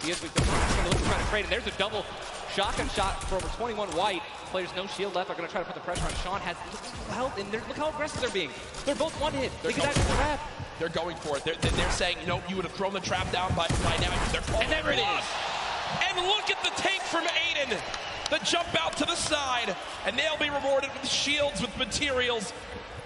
We've been trying to trade, and there's a double shotgun shot for over 21 white. Players no shield left are going to try to put the pressure on. Sean has health, and look how aggressive they're being. They're both one hit. They get that trap. They're going for it. They're saying, you know, you would have thrown the trap down by now. And there it is. And look at the take from Aiden. The jump out to the side, and they'll be rewarded with shields, with materials.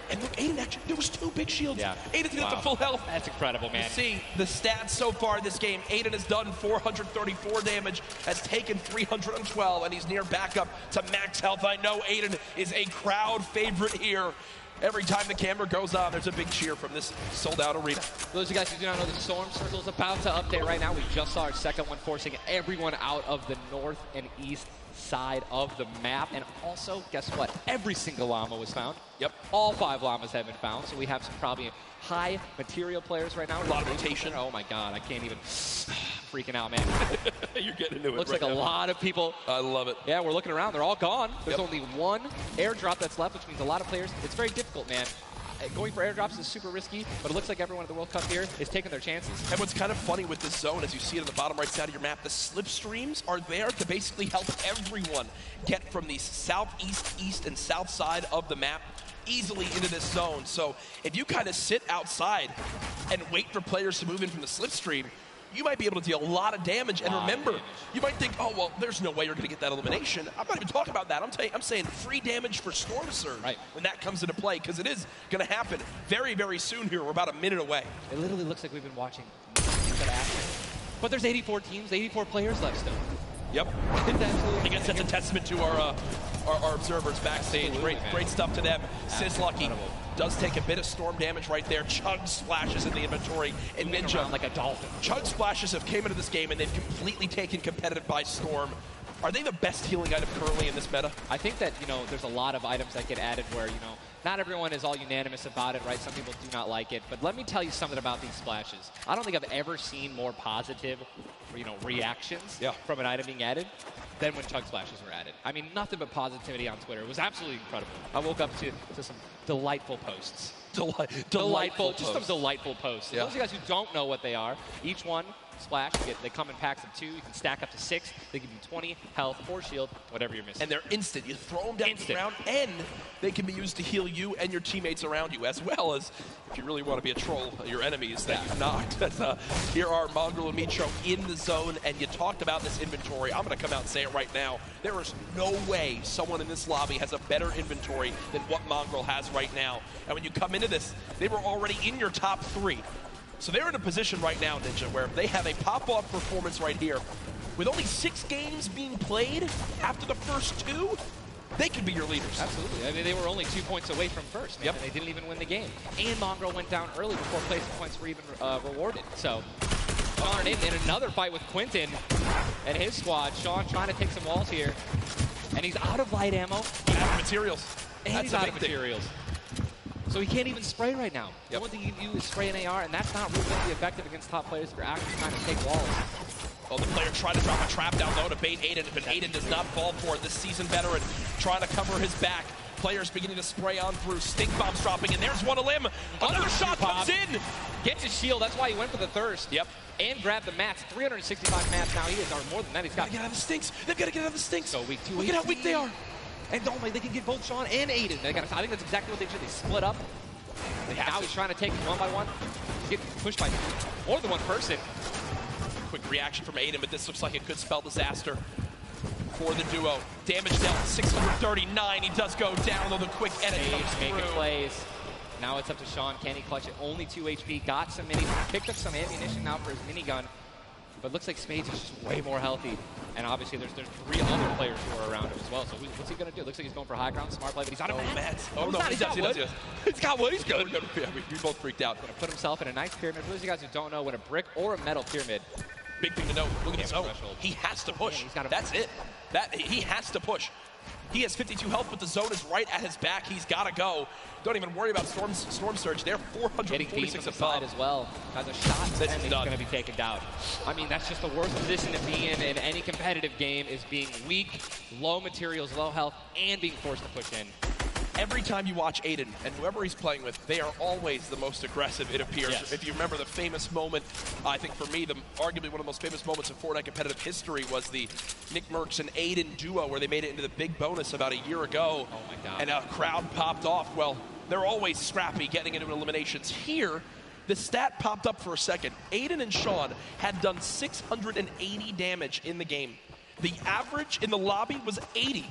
And look, Aiden actually, there was 2 big shields. Yeah. Aiden's got the full health. That's incredible, man. You see the stats so far this game. Aiden has done 434 damage, has taken 312, and he's near backup to max health. I know Aiden is a crowd favorite here. Every time the camera goes on, there's a big cheer from this sold-out arena. For those of you guys who do not know, the Storm Circle is about to update right now. We just saw our second one, forcing everyone out of the north and east side of the map. And also, guess what? Every single llama was found. Yep. All 5 llamas have been found, so we have some probably high material players right now. A lot of rotation. Oh my god, I can't even. Freaking out, man. You're getting into it. Looks right like a now. lot of people. I love it. Yeah, we're looking around. They're all gone. There's only one airdrop that's left, which means a lot of players. It's very difficult, man. Going for airdrops is super risky, but it looks like everyone at the World Cup here is taking their chances. And what's kind of funny with this zone, as you see it on the bottom right side of your map, the slipstreams are there to basically help everyone get from the southeast, east, and south side of the map easily into this zone. So if you kind of sit outside and wait for players to move in from the slipstream, you might be able to deal a lot of damage. And remember, you might think, oh, well, there's no way you're going to get that elimination. I'm not even talking about that. I'm saying free damage for Storm Surge when that comes into play, because it is going to happen very, very soon here. We're about a minute away. It literally looks like we've been watching that action. But there's 84 teams, 84 players left still. Yep. I guess that's a testament to our observers backstage. Great stuff to them. Sizlucky does take a bit of storm damage right there. Chug splashes in the inventory. And Ninja, like a dolphin. Chug splashes have came into this game and they've completely taken competitive by storm. Are they the best healing item currently in this meta? I think that, you know, there's a lot of items that get added where, you know, not everyone is all unanimous about it, right? Some people do not like it. But let me tell you something about these splashes. I don't think I've ever seen more positive, you know, reactions from an item being added than when Chug splashes were added. I mean, nothing but positivity on Twitter. It was absolutely incredible. I woke up to some delightful posts. Delightful just some delightful posts. Yeah. Those of you guys who don't know what they are, each one splash, they come in packs of 2. You can stack up to 6. They give you 20 health or shield, whatever you're missing. And they're instant. You throw them down the ground, and they can be used to heal you and your teammates around you, as well as, if you really want to be a troll, your enemies that you've knocked. Here are Mongraal and Mitro in the zone, and you talked about this inventory. I'm going to come out and say it right now. There is no way someone in this lobby has a better inventory than what Mongraal has right now. And when you come into this, they were already in your top 3. So they're in a position right now, Ninja, where they have a pop-off performance right here. With only 6 games being played after the first 2, they could be your leaders. Absolutely. I mean, they were only 2 points away from first, man, and they didn't even win the game. And Mongraal went down early before placement points were even rewarded. So Sean in another fight with Quinton and his squad. Sean trying to take some walls here. And he's out of light ammo. Out of materials. And he's out of materials. So he can't even spray right now. The only thing you can do is spray an AR, and that's not really going to be effective against top players if you're actually trying to take walls. Well, the player tried to drop a trap down low to bait Aiden, but Aiden does not fall for it. The seasoned veteran trying to cover his back. Players beginning to spray on through. Stink bombs dropping, and there's one of Lim. Another shot comes in. Gets his shield. That's why he went for the thirst. And grabbed the mats. 365 mats now. He is, or more than that. He's got. Get out of the stinks. They've got to get out of the stinks. So weak 2. Look at how weak they are. And don't they can get both Sean and Aiden. I think that's exactly what they should. They split up. Now he's trying to take him one by one. He's getting pushed by more than one person. Quick reaction from Aiden, but this looks like it could spell disaster for the duo. Damage dealt 639. He does go down, though the quick edit comes through. Making plays. Now it's up to Sean. Can he clutch it? Only 2 HP. Got some minis. Picked up some ammunition now for his minigun. But looks like Spades is just way more healthy. And obviously there's 3 other players who are around him as well. So what's he going to do? Looks like he's going for high ground. Smart play, but he's out of mats. Oh, no, he's got wood. He's got wood. He's good. We both freaked out. Going to put himself in a nice pyramid. For those of you guys who don't know, when a brick or a metal pyramid. Big thing to know. Look at his zone. He has to push. That's it. He has to push. He has 52 health, but the zone is right at his back. He's got to go. Don't even worry about Storm Surge. They're 446 above as well. Has a shot, and he's going to be taken down. I mean, that's just the worst position to be in any competitive game, is being weak, low materials, low health, and being forced to push in. every time you watch Aiden and whoever he's playing with, they are always the most aggressive, it appears. Yes. If you remember the famous moment, I think for me, arguably one of the most famous moments in Fortnite competitive history was the Nick Mercs and Aiden duo where they made it into the big bonus about a year ago. Oh my God. And a crowd popped off. Well, they're always scrappy getting into eliminations. Here, the stat popped up for a second. Aiden and Sean had done 680 damage in the game. The average in the lobby was 80.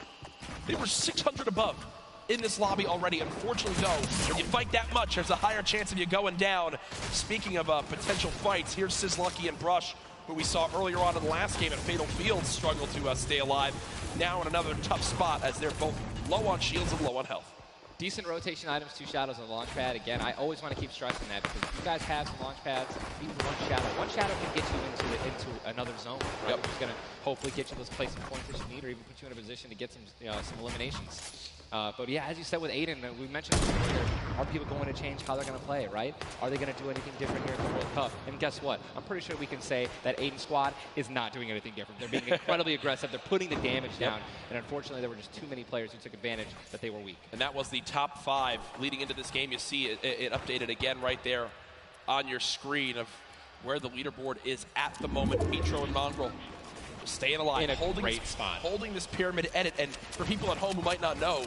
They were 600 above in this lobby already. Unfortunately, though, when you fight that much, there's a higher chance of you going down. Speaking of potential fights, here's Sizzlucky and Brush, who we saw earlier on in the last game at Fatal Fields struggle to stay alive. Now in another tough spot as they're both low on shields and low on health. Decent rotation items, 2 shadows on the launch pad. Again, I always want to keep stressing that because if you guys have some launch pads, even one shadow can get you into another zone, right? Yep. Which is going to hopefully get you those placement pointers you need or even put you in a position to get some eliminations. But yeah, as you said with Aiden, we mentioned earlier, are people going to change how they're going to play, right? Are they going to do anything different here at the World Cup? And guess what? I'm pretty sure we can say that Aiden squad is not doing anything different. They're being incredibly aggressive. They're putting the damage down. And unfortunately, there were just too many players who took advantage that they were weak. And that was the top 5 leading into this game. You see it updated again right there on your screen of where the leaderboard is at the moment. Mitro and Mongraal staying alive, in a great spot, holding this pyramid edit. And for people at home who might not know,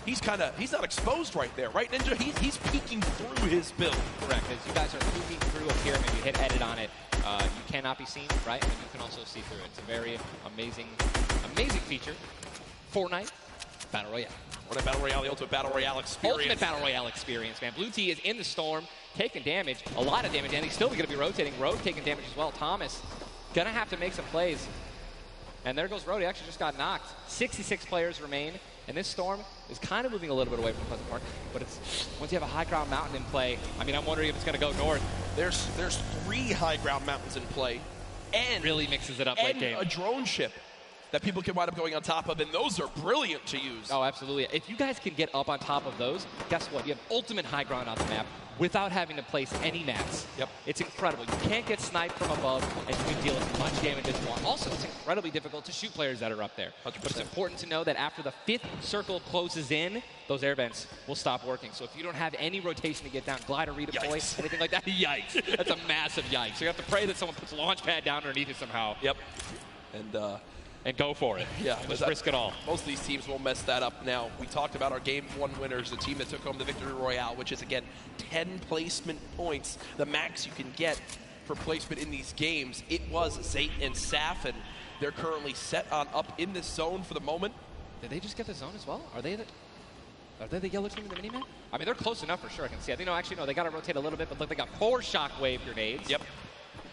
he's not exposed right there, right, Ninja? He's peeking through his build. Correct. As you guys are peeking through a pyramid, you hit edit on it, you cannot be seen, right? And you can also see through it. It's a very amazing feature. Fortnite Battle Royale. Fortnite Battle Royale, the Ultimate Battle Royale experience. Ultimate Battle Royale experience, man. Blue T is in the storm, taking damage, a lot of damage, and he's still going to be rotating. Rogue taking damage as well. Thomas going to have to make some plays. And there goes Rogue. He actually just got knocked. 66 players remain. And this storm is kind of moving a little bit away from Pleasant Park. But it's once you have a high ground mountain in play, I mean, I'm wondering if it's going to go north. There's 3 high ground mountains in play. And really mixes it up late game. A drone ship that people can wind up going on top of, and those are brilliant to use. Oh, absolutely. If you guys can get up on top of those, guess what? You have ultimate high ground on the map without having to place any mats. Yep. It's incredible. You can't get sniped from above, and you can deal as much damage as you want. Also, it's incredibly difficult to shoot players that are up there. 100%. But it's important to know that after the 5th circle closes in, those air vents will stop working. So if you don't have any rotation to get down, glider, redeploy, Yikes. anything like that, yikes. That's a massive yikes. So you have to pray that someone puts a launch pad down underneath it somehow. Yep. And go for it. Yeah, just risk it all. Most of these teams will mess that up. Now, we talked about our Game 1 winners, the team that took home the Victory Royale, which is, again, 10 placement points, the max you can get for placement in these games. It was Zayt and Saf, and they're currently set on up in this zone for the moment. Did they just get the zone as well? Are they the yellow team in the mini-map? I mean, they're close enough for sure, I can see. I think, no, actually, no, they got to rotate a little bit, but look, they got 4 shockwave grenades. Yep.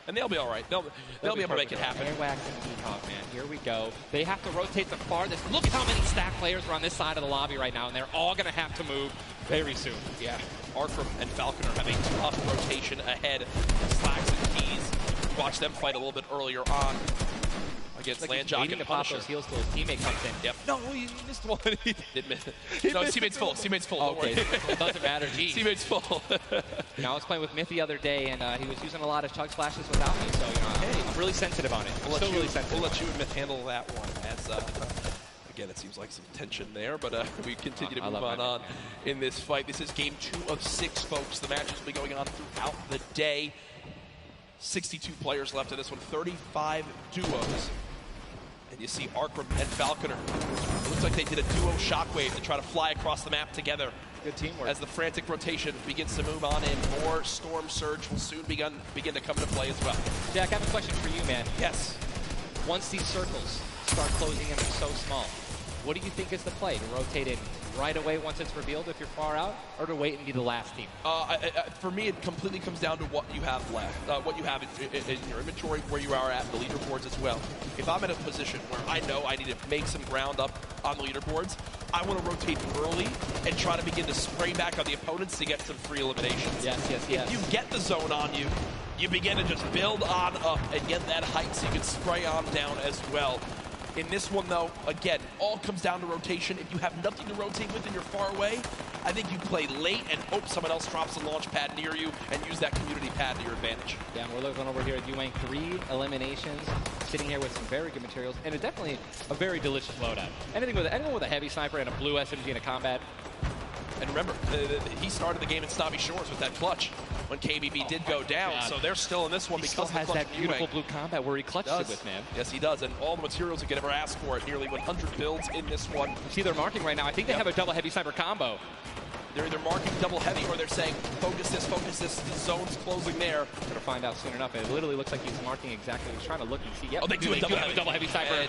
And they'll be all right. They'll be able to make it happen. Airwax and Peacock, man. Here we go. They have to rotate the farthest. Look at how many stack players are on this side of the lobby right now, and they're all going to have to move very soon. Yeah. Arkram and Falconer have a tough rotation ahead. Slacks and Keys. Watch them fight a little bit earlier on against Landjock and to pop Punisher. those heals till his teammate comes in. Yep. No, he missed one. Did miss. No, his teammate's full. Teammate's full. Don't Okay, worry. it doesn't matter. Geez. Teammate's full. You know, I was playing with Myth the other day, and he was using a lot of chug splashes without me, so, you know, I'm really sensitive on it. We'll really sensitive. We'll let you and Myth handle that one. As again, it seems like some tension there, but we continue to move on in this fight. This is game 2 of 6, folks. The matches will be going on throughout the day. 62 players left in this one, 35 duos. And you see Arkram and Falconer. It looks like they did a duo shockwave to try to fly across the map together. Good teamwork. As the frantic rotation begins to move on in, more Storm Surge will soon begin to come into play as well. Jack, I have a question for you, man. Yes. Once these circles start closing in, they're so small. What do you think is the play? To rotate in right away once it's revealed if you're far out, or to wait and be the last team? For me, it completely comes down to what you have left, what you have in your inventory, where you are at, the leaderboards as well. If I'm in a position where I know I need to make some ground up on the leaderboards, I want to rotate early and try to begin to spray back on the opponents to get some free eliminations. Yes. If you get the zone on you, you begin to just build on up and get that height so you can spray on down as well. In this one, though, again, all comes down to rotation. If you have nothing to rotate with and you're far away, I think you play late and hope someone else drops a launch pad near you and use that community pad to your advantage. Yeah, we're looking over here at Yuang, 3 eliminations, sitting here with some very good materials, and it's definitely a very delicious loadout. Anyone with a heavy sniper and a blue SMG in a combat, And remember, he started the game in Snobby Shores with that clutch when KBB did go down. So they're still in this one because he still has that beautiful blue combat where he clutched it with, man. Yes, he does. And all the materials he could ever ask for it. Nearly 100 builds in this one. You see they're marking right now. I think they have a double heavy sniper combo. They're either marking double heavy or they're saying, focus this, the zone's closing there. We're going to find out soon enough. It literally looks like he's marking exactly. He's trying to look and see. Yep. Oh, they do a double heavy sniper. And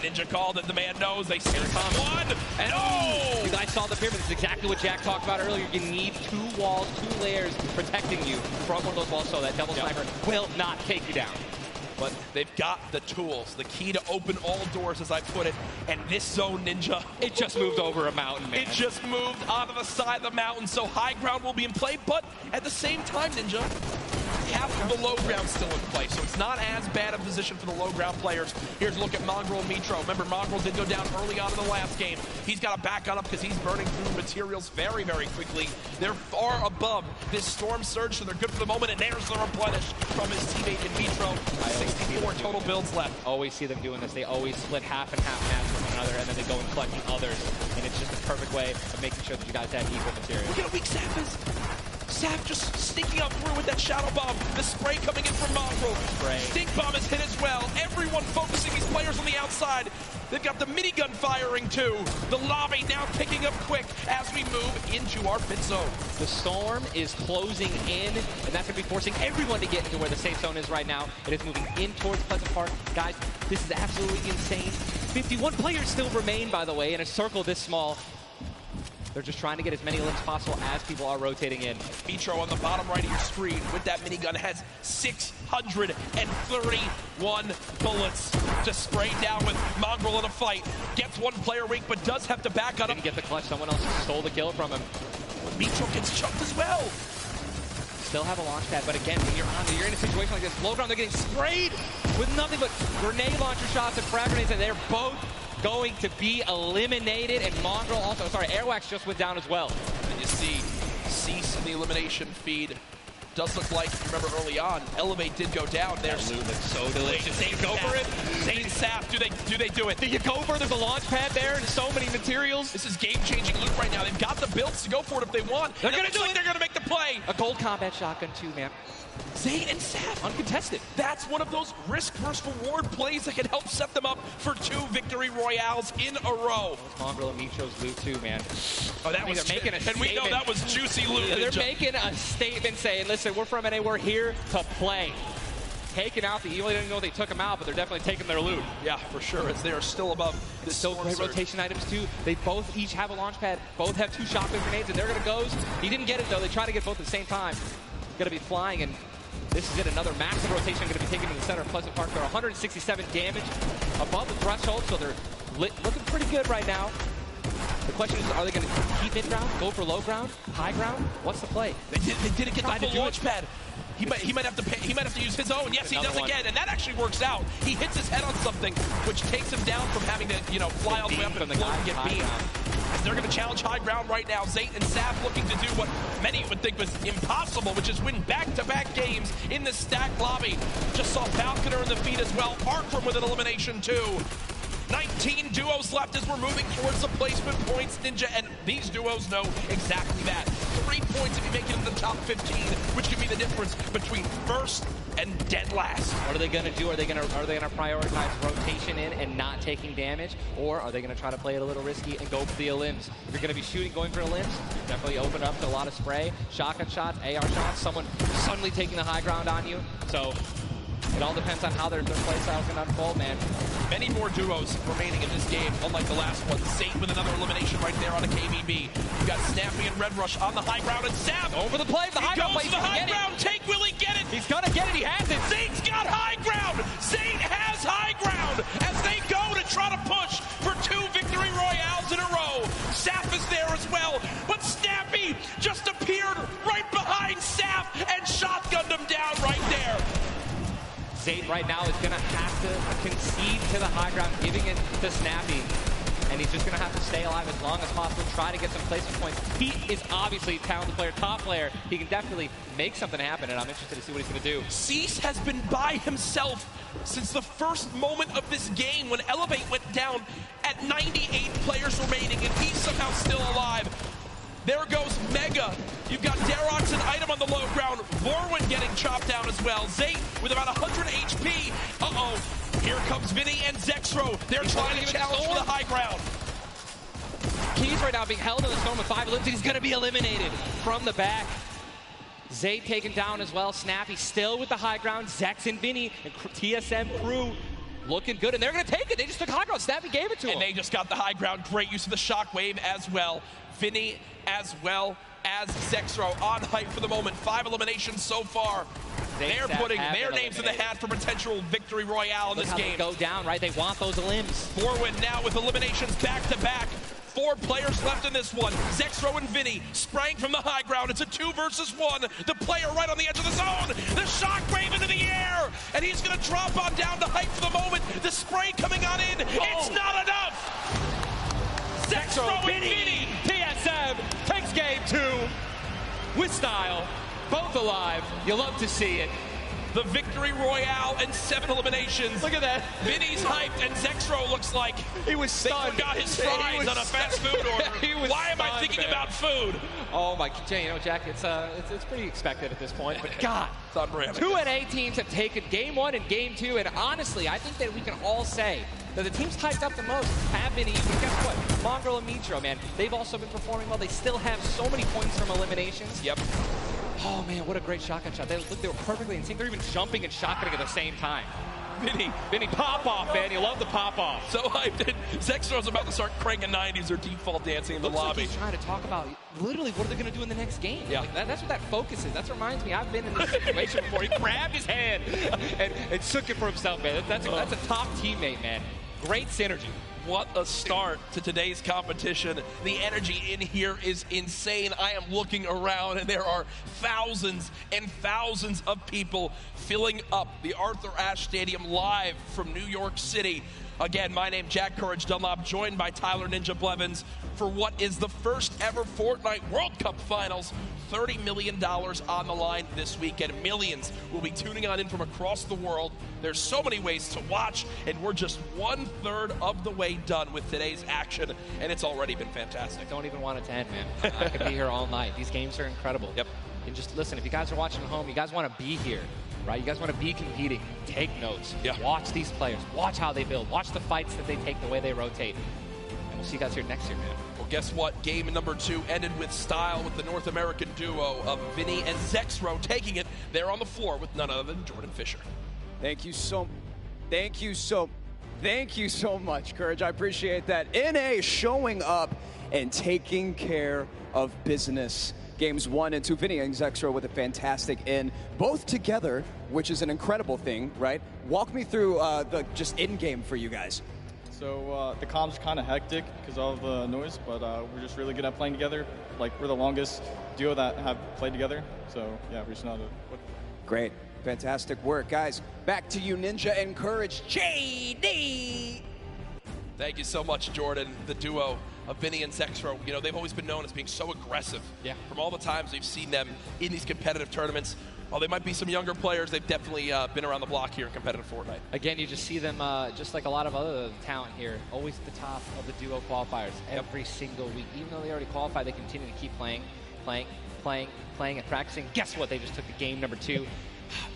Ninja called it. The man knows. They see one. And no! You guys saw the pyramid. This is exactly what Jack talked about earlier. You need 2 walls, 2 layers protecting you from one of those walls so that double sniper will not take you down. But they've got the tools, the key to open all doors, as I put it. And this zone, Ninja, it just moved over a mountain, man. It just moved onto the side of the mountain, so high ground will be in play. But at the same time, Ninja, half of the low ground still in play, so it's not as bad a position for the low ground players. Here's a look at Mongraal and Mitro. Remember, Mongraal did go down early on in the last game. He's got to back on up because he's burning through materials very, very quickly. They're far above this storm surge, so they're good for the moment, and there's the replenish from his teammate in Mitro. 64 total builds left. Always see them doing this. They always split half and half match from one another, and then they go and collect the others, and it's just a perfect way of making sure that you guys have equal material. Look at how weak Sap is. Sap just sneaking up through with that Shadow Bomb. The spray coming in from Mongraal. Stink Bomb is hit as well. Everyone focusing these players on the outside. They've got the minigun firing too. The lobby now picking up quick as we move into our pit zone. The storm is closing in, and that's going to be forcing everyone to get into where the safe zone is right now. It is moving in towards Pleasant Park. Guys, this is absolutely insane. 51 players still remain, by the way, in a circle this small. They're just trying to get as many limbs possible as people are rotating in. Mitro on the bottom right of your screen with that minigun has 631 bullets to spray down with Mongraal in a fight. Gets one player weak, but does have to back on him. Didn't get the clutch. Someone else stole the kill from him. Mitro gets chucked as well. Still have a launch pad, but again, when you're in a situation like this, low ground, they're getting sprayed with nothing but grenade launcher shots and frag grenades, and they're both going to be eliminated, and Mongraal also, Airwax just went down as well. And you see Cease in the elimination feed. Does look like, remember early on, Elevate did go down there. That loot looks so delicious. They go for it. Zane Sap, do they do it? Do you go for it? There's a launch pad there and so many materials. This is game-changing loot right now. They've got the builds to go for it if they want. They're going to do it. They're going to make the play. A gold combat shotgun too, man. Zane and Sap uncontested. That's one of those risk versus reward plays that can help set them up for 2 victory royales in a row. Mongraal and Mitro's loot too, man. Oh, that was making a and statement. We know that was juicy loot. Yeah, they're making a statement saying, listen, we're from NA, we're here to play. Taking out the evil, they didn't know they took them out, but they're definitely taking their loot. Yeah, for sure, as they are still above this still great rotation items too. They both each have a launch pad, both have 2 shotgun grenades, and they're gonna go. He didn't get it though, they try to get both at the same time. Gonna be flying, and this is it, another massive rotation going to be taken to the center of Pleasant Park. They're 167 damage above the threshold, so they're looking pretty good right now. The question is, are they going to keep mid-ground, go for low ground, high ground? What's the play? They didn't get the launch pad. He might have to use his own. Yes, he does again, and that actually works out. He hits his head on something, which takes him down from having to, fly all the way up and get beamed. They're going to challenge high ground right now. Zayt and Sap looking to do what many would think was impossible, which is win back-to-back games in the stacked lobby. Just saw Falconer in the feed as well. Arkram with an elimination too. 19 duos left as we're moving towards the placement points, Ninja, and these duos know exactly that. 3 points if you make it into the top 15, which could be the difference between first and dead last. What are they going to do? Are they going to prioritize rotation in and not taking damage, or are they going to try to play it a little risky and go for the limbs? If you're going to be going for limbs, definitely open up to a lot of spray, shotgun shots, AR shots, someone suddenly taking the high ground on you. So it all depends on how their play style is going to unfold, man. Many more duos remaining in this game, unlike the last one. Zayt with another elimination right there on a KBB. You got Snappy and Red Rush on the high ground, and Sap over the play. The high ground play. He goes to the high ground. Take, will he get it? He's going to get it. He has it. Zayt's got high ground. Zayt has high ground as they go to try to push for 2 victory royales in a row. Sap is there as well, but Snappy just appeared right behind Sap and shotgunned him down right there. Zayt right now is going to have to concede to the high ground, giving it to Snappy. And he's just going to have to stay alive as long as possible, try to get some placement points. He is obviously a talented player, top player. He can definitely make something happen, and I'm interested to see what he's going to do. Cease has been by himself since the first moment of this game when Elevate went down at 98 players remaining, and he's somehow still alive. There goes Mega. You've got Darox and Item on the low ground. Vorwin getting chopped down as well. Zayt with about 100 HP. Uh-oh. Here comes Vinny and Zexro. They're trying to challenge for the high ground. Keys right now being held in the storm with 5 limbs. He's going to be eliminated from the back. Zayt taken down as well. Snappy still with the high ground. Zex and Vinny and TSM crew looking good, and they're going to take it. They just took high ground. Snappy gave it to him. And they just got the high ground. Great use of the shockwave as well. Vinny as well as Zexro on hype for the moment. 5 eliminations so far. They're putting their names in the hat for potential victory royale in this game. Go down, right? They want those limbs. Vorwin now with eliminations back to back. 4 players left in this one. Zexro and Vinny spraying from the high ground. It's a 2 versus 1. The player right on the edge of the zone. The shockwave into the air. And he's going to drop on down to hype for the moment. The spray coming on in. It's not enough. Zexro and Vinny. TSM takes game 2 with style. Both alive. You love to see it. The victory royale and 7 eliminations. Look at that. Vinny's hyped and Zexro looks like he was stunned. They forgot his fries on a fast food order. Why am I thinking about food? Oh my, you know, Jack, it's pretty expected at this point. But God, it's unreal. 2 NA teams have taken game 1 and game 2, and honestly, I think that we can all say that the teams hyped up the most have been even. Guess what? Mongrel and Mitro, man, they've also been performing well. They still have so many points from eliminations. Yep. Oh man, what a great shotgun shot. They were perfectly in sync. They're even jumping and shotgunning at the same time. Vinny pop off, man. You love the pop off. So hyped. Zexro's about to start cranking 90s or default dancing in the lobby. Like he's trying to talk about literally what are they going to do in the next game. Yeah. Like that's what that focus is. That reminds me, I've been in this situation before. He grabbed his hand and shook it for himself, man. That's a top teammate, man. Great synergy. What a start to today's competition. The energy in here is insane. I am looking around and there are thousands and thousands of people filling up the Arthur Ashe Stadium live from New York City. Again, my name Jack Courage Dunlop, joined by Tyler Ninja Blevins for what is the first ever Fortnite World Cup Finals. $30 million on the line this weekend. Millions will be tuning on in from across the world. There's so many ways to watch, and we're just 1/3 of the way done with today's action, and it's already been fantastic. I don't even want it to end, man. I could be here all night. These games are incredible. Yep. And just listen, if you guys are watching at home, you guys want to be here, right? You guys want to be competing. Take notes. Yeah. Watch these players. Watch how they build. Watch the fights that they take, the way they rotate. And we'll see you guys here next year, man. Well, guess what? Game number 2 ended with style with the North American duo of Vinny and Zexro taking it. They're on the floor with none other than Jordan Fisher. Thank you so much, Courage. I appreciate that. NA showing up and taking care of business. Games 1 and 2, Vinny and Zexro with a fantastic in, both together, which is an incredible thing, right? Walk me through the just in-game for you guys. So the comp's kind of hectic because of all the noise, but we're just really good at playing together. Like, we're the longest duo that have played together. So, yeah, we just know how to... Great. Fantastic work. Guys, back to you, Ninja and Courage. JD! Thank you so much, Jordan. The duo of Vinny and Zexro, you know, they've always been known as being so aggressive. Yeah. From all the times we've seen them in these competitive tournaments. While they might be some younger players, they've definitely been around the block here in competitive Fortnite. Again, you just see them, just like a lot of other talent here, always at the top of the duo qualifiers every single week. Even though they already qualified, they continue to keep playing, and practicing. Guess what? They just took the game number 2.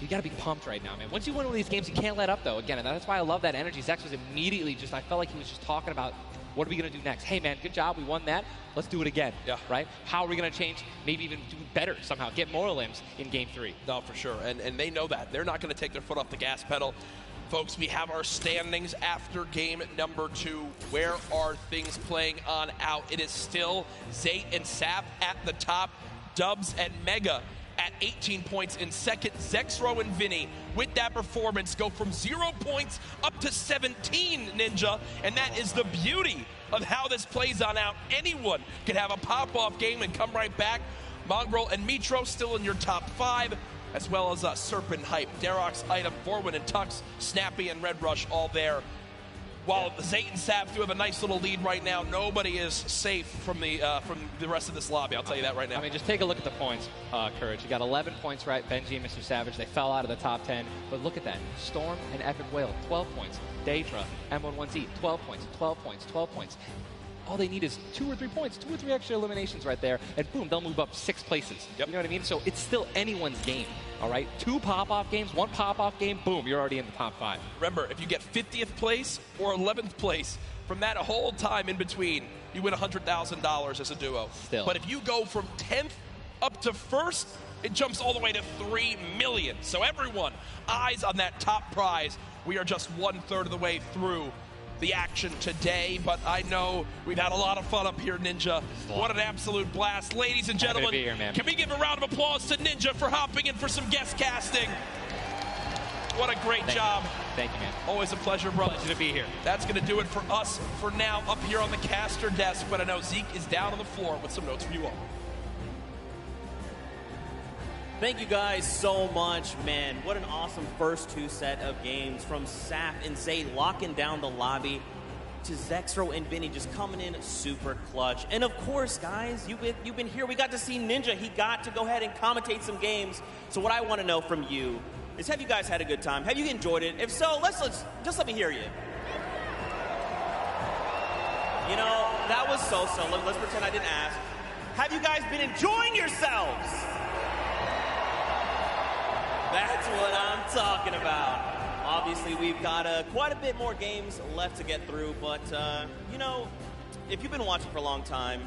You got to be pumped right now, man. Once you win one of these games, you can't let up, though. Again, and that's why I love that energy. Zex was immediately just, I felt like he was just talking about, what are we going to do next? Hey, man, good job. We won that. Let's do it again. Yeah. Right? How are we going to change? Maybe even do better somehow. Get more limbs in game 3. No, for sure. And they know that. They're not going to take their foot off the gas pedal. Folks, we have our standings after game number 2. Where are things playing on out? It is still Zayt and Sap at the top. Dubs and Mega at 18 points in second. Zexro and Vinny, with that performance, go from 0 points up to 17, Ninja. And that is the beauty of how this plays on out. Anyone can have a pop-off game and come right back. Mongrel and Mitro still in your top 5, as well as Serpent, Hype, Darox, Item, Vorwin, and Tux, Snappy, and Red Rush all there. While Zayt and Sap do have a nice little lead right now, nobody is safe from the rest of this lobby. I'll tell you that right now. I mean, just take a look at the points, Courage. You got 11 points, right? Benji and Mr. Savage, they fell out of the top 10. But look at that. Storm and Epic Whale, 12 points. Daedra, M11Z, 12 points, 12 points, 12 points. all they need is 2 or 3 points, 2 or 3 extra eliminations right there, and boom, they'll move up 6 places. Yep. You know what I mean? So it's still anyone's game, all right? 2 pop-off games, 1 pop-off game, boom, you're already in the top 5. Remember, if you get 50th place or 11th place, from that whole time in between, you win $100,000 as a duo. Still. But if you go from 10th up to 1st, it jumps all the way to $3 million. So everyone, eyes on that top prize. We are just 1/3 of the way through the action today, but I know we've had a lot of fun up here, Ninja. What an absolute blast. Ladies and gentlemen, Happy to be here, man. Can we give a round of applause to Ninja for hopping in for some guest casting? What a great job. Thank you, man. Always a pleasure, brother. Pleasure to be here. That's going to do it for us for now up here on the caster desk, but I know Zeke is down on the floor with some notes for you all. Thank you guys so much, man. What an awesome first 2 set of games from Saf and Zay locking down the lobby to Zexro and Vinny just coming in super clutch. And of course, guys, you've been here. We got to see Ninja. He got to go ahead and commentate some games. So what I want to know from you is, have you guys had a good time? Have you enjoyed it? If so, let's just let me hear you. You know, that was so-so. Let's pretend I didn't ask. Have you guys been enjoying yourselves? That's what I'm talking about. Obviously, we've got quite a bit more games left to get through, but, you know, if you've been watching for a long time,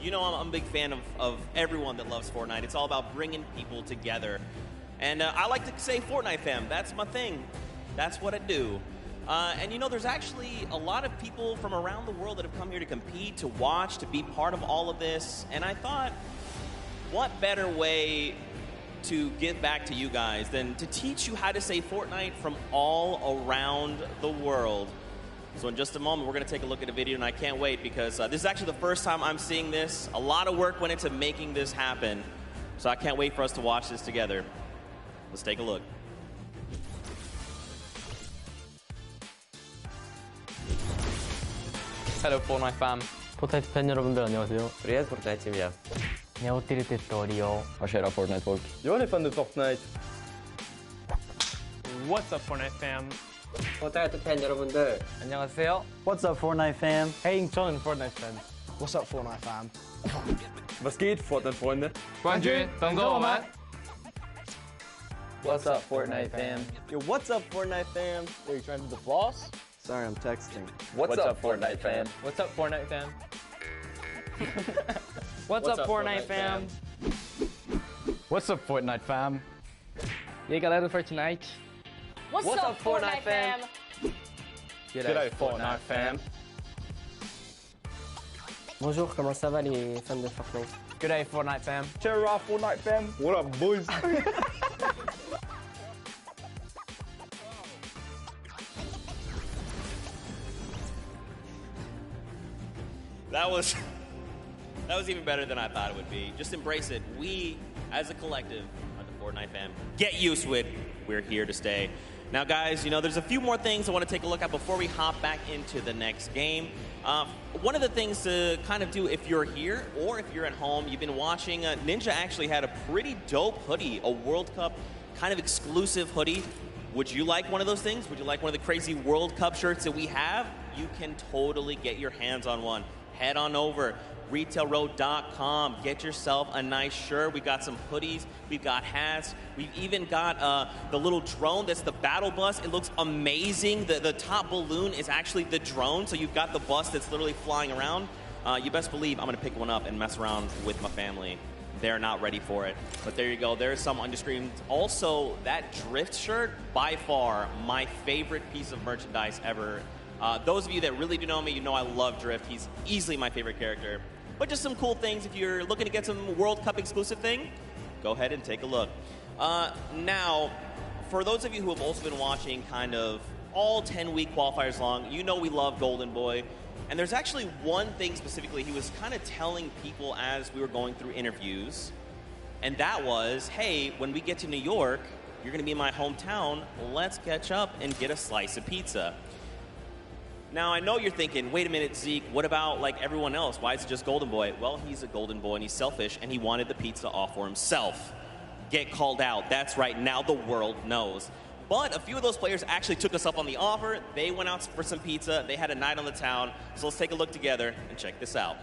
you know I'm a big fan of everyone that loves Fortnite. It's all about bringing people together. And I like to say Fortnite fam. That's my thing. That's what I do. And, you know, there's actually a lot of people from around the world that have come here to compete, to watch, to be part of all of this. And I thought, what better way to give back to you guys than to teach you how to say Fortnite from all around the world. So in just a moment, we're going to take a look at a video, and I can't wait because this is actually the first time I'm seeing this. A lot of work went into making this happen, so I can't wait for us to watch this together. Let's take a look. Hello Fortnite fam. 포트나이트 팬 여러분들 안녕하세요. Привет, Fortnite семья. Jag har detto Rio. Vad kära Fortnite-folk. Jag är fan av Fortnite. What's up, Fortnite fam? Fortnite 팬 여러분들. 안녕하세요. What's up, Fortnite fam? Hey, 저는 Fortnite fan. What's up, Fortnite fam? Was geht, Fortnite-Freunde? 冠军等着我们。 What's up Fortnite fam? Yo, what's up, Fortnite fam? Are you trying to do the floss? Sorry, I'm texting. What's up Fortnite fam? What's up, Fortnite fam? What's up, Fortnite fam? What's up, Fortnite fam? You got ready for tonight? What's up, Fortnite fam? G'day, Fortnite fam. Bonjour, comment ça va les fans de Fortnite? G'day, Fortnite fam. Cheer up, Fortnite fam. What up, boys? That was even better than I thought it would be. Just embrace it. We, as a collective, are the Fortnite fam. Get used to it. We're here to stay. Now, guys, you know, there's a few more things I want to take a look at before we hop back into the next game. One of the things to kind of do if you're here or if you're at home, you've been watching, Ninja actually had a pretty dope hoodie, a World Cup kind of exclusive hoodie. Would you like one of those things? Would you like one of the crazy World Cup shirts that we have? You can totally get your hands on one. Head on over, retailroad.com. Get yourself a nice shirt. We've got some hoodies. We've got hats. We've even got the little drone that's the battle bus. It looks amazing. The top balloon is actually the drone, so you've got the bus that's literally flying around. You best believe I'm going to pick one up and mess around with my family. They're not ready for it. But there you go. There's some on your screen. Also, that Drift shirt, by far, my favorite piece of merchandise ever. Those of you that really do know me, you know I love Drift. He's easily my favorite character. But just some cool things. If you're looking to get some World Cup exclusive thing, go ahead and take a look. Now, for those of you who have also been watching kind of all 10-week qualifiers long, you know we love Golden Boy. And there's actually one thing specifically he was kind of telling people as we were going through interviews. And that was, hey, when we get to New York, you're going to be in my hometown. Let's catch up and get a slice of pizza. Now, I know you're thinking, wait a minute, Zeke, what about like everyone else? Why is it just Golden Boy? Well, he's a Golden Boy and he's selfish and he wanted the pizza all for himself. Get called out. That's right. Now the world knows. But a few of those players actually took us up on the offer. They went out for some pizza. They had a night on the town. So let's take a look together and check this out.